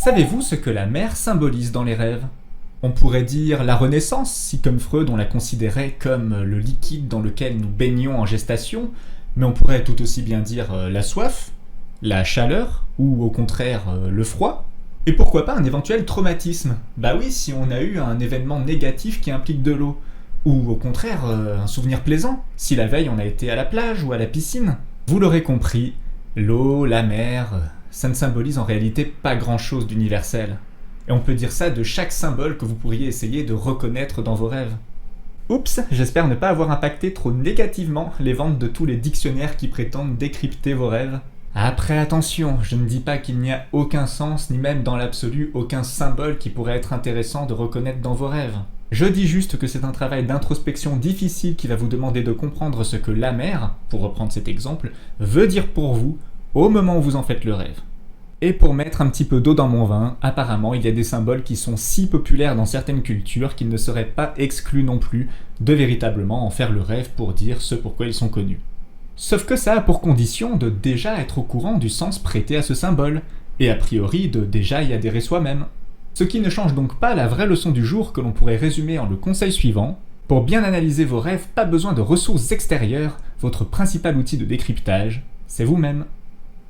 Savez-vous ce que la mer symbolise dans les rêves? On pourrait dire la Renaissance, si comme Freud on la considérait comme le liquide dans lequel nous baignons en gestation, mais on pourrait tout aussi bien dire la soif, la chaleur, ou au contraire le froid. Et pourquoi pas un éventuel traumatisme? Bah oui, si on a eu un événement négatif qui implique de l'eau. Ou au contraire, un souvenir plaisant, si la veille on a été à la plage ou à la piscine. Vous l'aurez compris, l'eau, la mer, ça ne symbolise en réalité pas grand-chose d'universel. Et on peut dire ça de chaque symbole que vous pourriez essayer de reconnaître dans vos rêves. Oups, j'espère ne pas avoir impacté trop négativement les ventes de tous les dictionnaires qui prétendent décrypter vos rêves. Après attention, je ne dis pas qu'il n'y a aucun sens, ni même dans l'absolu aucun symbole qui pourrait être intéressant de reconnaître dans vos rêves. Je dis juste que c'est un travail d'introspection difficile qui va vous demander de comprendre ce que la mer, pour reprendre cet exemple, veut dire pour vous au moment où vous en faites le rêve. Et pour mettre un petit peu d'eau dans mon vin, apparemment il y a des symboles qui sont si populaires dans certaines cultures qu'ils ne seraient pas exclus non plus de véritablement en faire le rêve pour dire ce pourquoi ils sont connus. Sauf que ça a pour condition de déjà être au courant du sens prêté à ce symbole, et a priori de déjà y adhérer soi-même. Ce qui ne change donc pas la vraie leçon du jour que l'on pourrait résumer en le conseil suivant: pour bien analyser vos rêves, pas besoin de ressources extérieures, votre principal outil de décryptage, c'est vous-même.